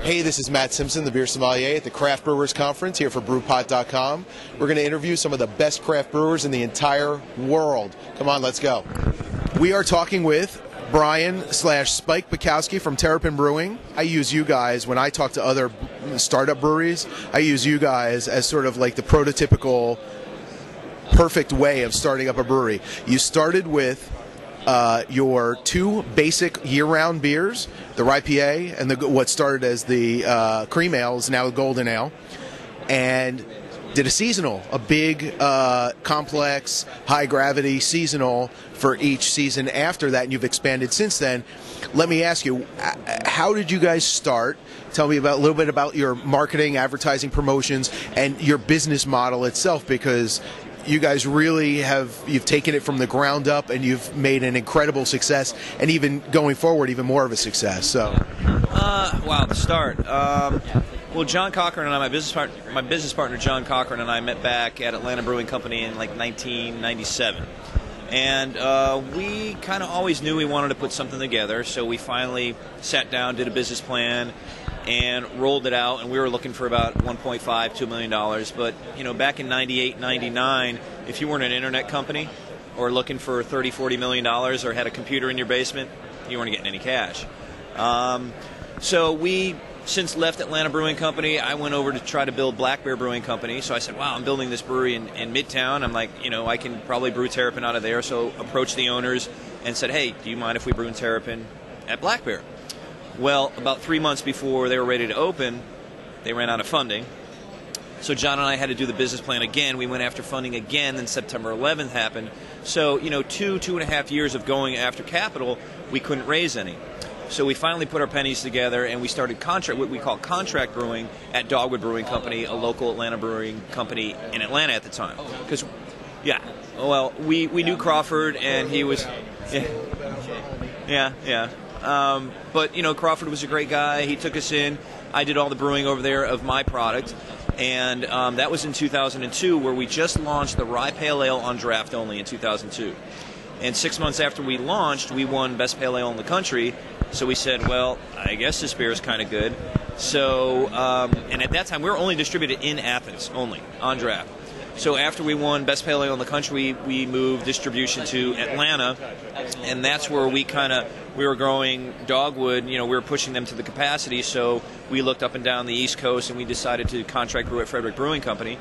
Hey, this is Matt Simpson, the beer sommelier at the Craft Brewers Conference here for BrewPot.com. We're going to interview some of the best craft brewers in the entire world. Come on, let's go. We are talking with Brian/Spike Buckowski from Terrapin Brewing. I use you guys when I talk to other startup breweries. I use you guys as sort of like the prototypical perfect way of starting up a brewery. You started with your two basic year-round beers, the IPA and what started as the cream ale is now the golden ale, and did a seasonal, a big, complex, high-gravity seasonal for each season after that, and you've expanded since then. Let me ask you, how did you guys start? Tell me a little bit about your marketing, advertising, promotions, and your business model itself, because you guys really you've taken it from the ground up and you've made an incredible success, and even going forward, even more of a success. So, wow, the start. Well, John Cochran and I, my business partner John Cochran and I met back at Atlanta Brewing Company in like 1997. And we kind of always knew we wanted to put something together, so we finally sat down, did a business plan, and rolled it out, and we were looking for about $1.5, $2 million. But, you know, back in 98, 99, if you weren't an internet company or looking for $30, $40 million or had a computer in your basement, you weren't getting any cash. So we since left Atlanta Brewing Company. I went over to try to build Black Bear Brewing Company. So I said, wow, I'm building this brewery in Midtown. I'm like, you know, I can probably brew Terrapin out of there. So approached the owners and said, hey, do you mind if we brew Terrapin at Black Bear? Well, about 3 months before they were ready to open, they ran out of funding. So John and I had to do the business plan again. We went after funding again, then September 11th happened. So, you know, two and a half years of going after capital, we couldn't raise any. So we finally put our pennies together and we started what we call contract brewing at Dogwood Brewing Company, a local Atlanta brewing company in Atlanta at the time. Because, yeah, well, we knew Crawford and he was, yeah. But, you know, Crawford was a great guy. He took us in. I did all the brewing over there of my product. And that was in 2002, where we just launched the Rye Pale Ale on draft only in 2002. And 6 months after we launched, we won Best Pale Ale in the country. So we said, well, I guess this beer is kind of good. So, and at that time, we were only distributed in Athens, only, on draft. So after we won Best Pale Ale in the country, we moved distribution to Atlanta, and that's where we were growing Dogwood. You know, we were pushing them to the capacity, so we looked up and down the East Coast, and we decided to contract brew at Frederick Brewing Company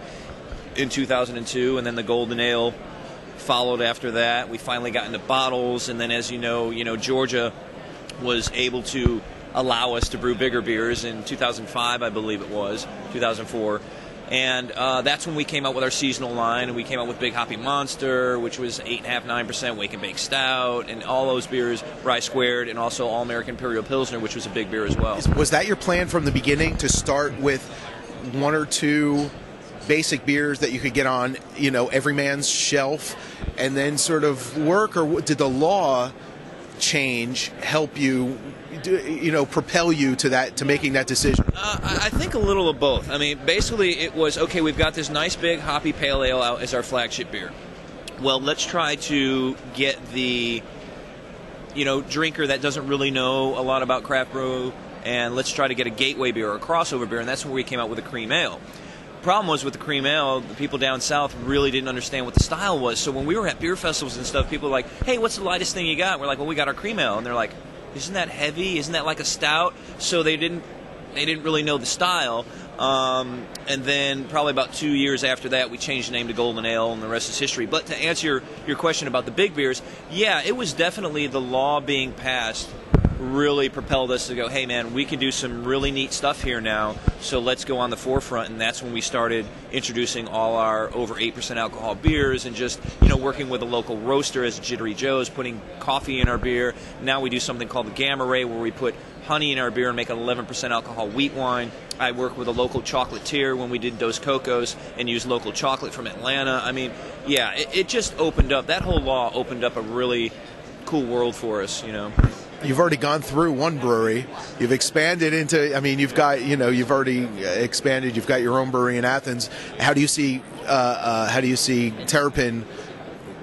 in 2002, and then the Golden Ale followed after that. We finally got into bottles, and then, as you know, Georgia was able to allow us to brew bigger beers in 2005, I believe it was, 2004. And that's when we came out with our seasonal line, and we came out with Big Hoppy Monster, which was 8.5%, 9% Wake and Bake Stout, and all those beers, Rye Squared, and also All American Imperial Pilsner, which was a big beer as well. Was that your plan from the beginning, to start with one or two basic beers that you could get on, you know, every man's shelf, and then sort of work, or did the law change help you, you know, propel you to making that decision? I think a little of both. I mean, basically it was, okay, we've got this nice big hoppy pale ale out as our flagship beer. Well, let's try to get the, you know, drinker that doesn't really know a lot about craft brew, and let's try to get a gateway beer or a crossover beer, and that's where we came out with a cream ale. Problem was, with the cream ale, the people down south really didn't understand what the style was. So when we were at beer festivals and stuff, people were like, hey, what's the lightest thing you got? We're like, well, we got our cream ale. And they're like, isn't that heavy? Isn't that like a stout? So they didn't really know the style. And then probably about 2 years after that, we changed the name to Golden Ale, and the rest is history. But to answer your question about the big beers, yeah, it was definitely the law being passed really propelled us to go, hey man, we can do some really neat stuff here now, so let's go on the forefront. And that's when we started introducing all our over 8% alcohol beers, and just, you know, working with a local roaster as Jittery Joe's, putting coffee in our beer. Now we do something called the Gamma Ray, where we put honey in our beer and make an 11% alcohol wheat wine. I work with a local chocolatier when we did Dos Cocos and used local chocolate from Atlanta. I mean, yeah, it just opened up, that whole law opened up a really cool world for us, you know. You've already gone through one brewery. You've expanded into, I mean, you've got, you know, you've already expanded. You've got your own brewery in Athens. How do you see Terrapin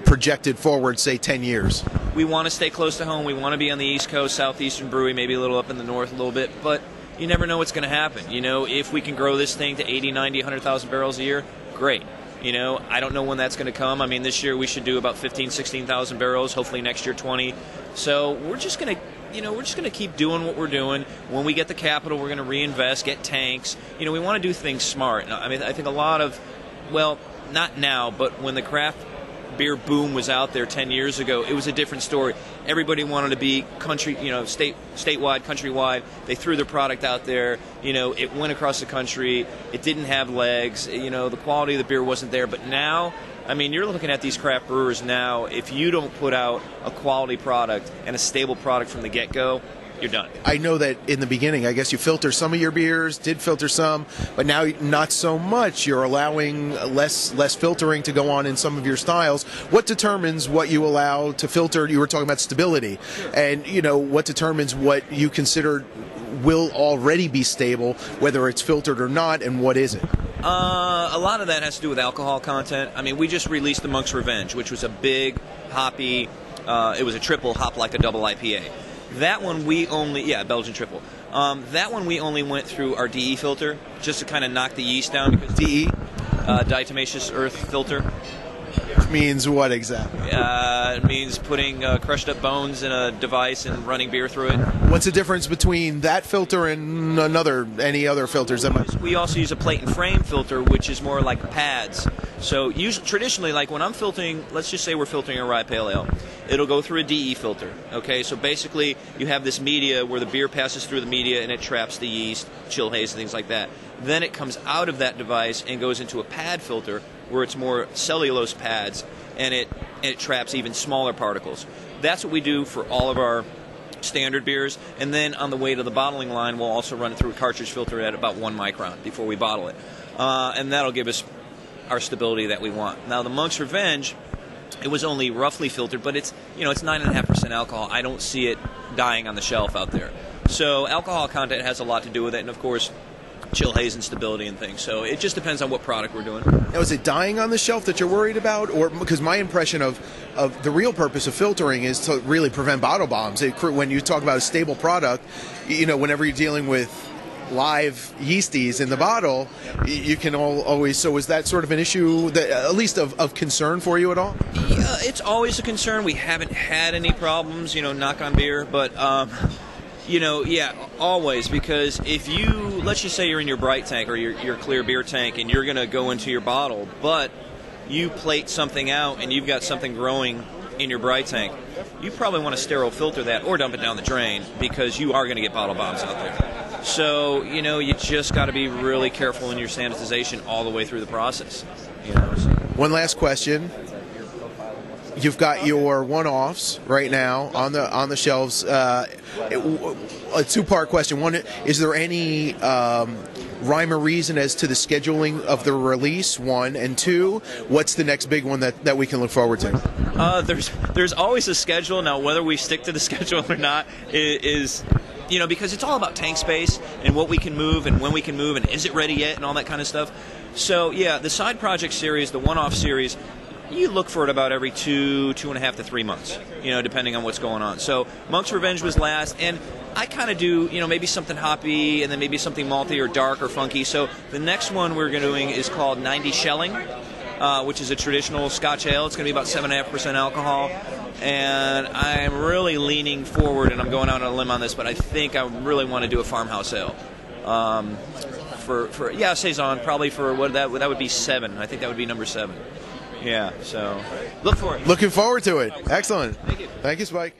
projected forward, say, 10 years? We want to stay close to home. We want to be on the East Coast, Southeastern Brewery, maybe a little up in the north a little bit. But you never know what's going to happen. You know, if we can grow this thing to 80, 90, 100,000 barrels a year, great. You know, I don't know when that's going to come. I mean, this year we should do about 15, 16,000 barrels. Hopefully next year 20. So we're just going to, you know, we're just going to keep doing what we're doing. When we get the capital, we're going to reinvest, get tanks. You know, we want to do things smart. I mean, I think a lot of, well, not now, but when the craft beer boom was out there 10 years ago, it was a different story. Everybody wanted to be country, you know, statewide, countrywide. They threw their product out there. You know, it went across the country. It didn't have legs. You know, the quality of the beer wasn't there. But now, I mean, you're looking at these craft brewers now. If you don't put out a quality product and a stable product from the get-go, you're done. I know that in the beginning, I guess you filter some of your beers, did filter some, but now not so much. You're allowing less filtering to go on in some of your styles. What determines what you allow to filter? You were talking about stability. Sure. And, you know, what determines what you consider will already be stable, whether it's filtered or not, and what is it? A lot of that has to do with alcohol content. I mean, we just released the Monk's Revenge, which was a big, hoppy, it was a triple hop like a double IPA. That one we only, yeah, Belgian triple. That one we only went through our DE filter just to kind of knock the yeast down. Because DE? Diatomaceous earth filter. Means what exactly? It means putting crushed up bones in a device and running beer through it. What's the difference between that filter and any other filters? We also use a plate and frame filter, which is more like pads. So traditionally, like when I'm filtering, let's just say we're filtering a rye pale ale, it'll go through a DE filter. Okay, so basically you have this media where the beer passes through the media and it traps the yeast, chill haze, and things like that. Then it comes out of that device and goes into a pad filter where it's more cellulose pads, and it traps even smaller particles. That's what we do for all of our standard beers. And then on the way to the bottling line, we'll also run it through a cartridge filter at about 1 micron before we bottle it. And that'll give us our stability that we want. Now, the Monk's Revenge, it was only roughly filtered, but it's 9.5% alcohol. I don't see it dying on the shelf out there. So alcohol content has a lot to do with it, and of course, chill haze and stability and things. So it just depends on what product we're doing. Now, is it dying on the shelf that you're worried about? Or because my impression of the real purpose of filtering is to really prevent bottle bombs. When you talk about a stable product, you know, whenever you're dealing with live yeasties in the bottle, you can always. So is that sort of an issue that at least of concern for you at all? Yeah, it's always a concern. We haven't had any problems, you know, knock on beer, but you know, yeah, always, because if you, let's just say you're in your bright tank or your clear beer tank and you're going to go into your bottle, but you plate something out and you've got something growing in your bright tank, you probably want to sterile filter that or dump it down the drain, because you are going to get bottle bombs out there. So, you know, you just got to be really careful in your sanitization all the way through the process. You know, so. One last question. You've got your one-offs right now on the shelves. A two-part question. One, is there any rhyme or reason as to the scheduling of the release? One, and two, what's the next big one that we can look forward to? There's always a schedule. Now, whether we stick to the schedule or not is you know, because it's all about tank space and what we can move and when we can move and is it ready yet and all that kind of stuff. So yeah, the side project series, the one-off series, you look for it about every 2.5 to 3 months, you know, depending on what's going on. So Monk's Revenge was last, and I kind of do, you know, maybe something hoppy and then maybe something malty or dark or funky. So the next one we're doing is called 90 Shelling, which is a traditional Scotch ale. It's going to be about 7.5% alcohol, and I'm really leaning forward, and I'm going out on a limb on this, but I think I really want to do a farmhouse ale. Saison, probably for that would be 7. I think that would be number 7. Yeah, so look for it. Looking forward to it. Excellent. Thank you. Thank you, Spike.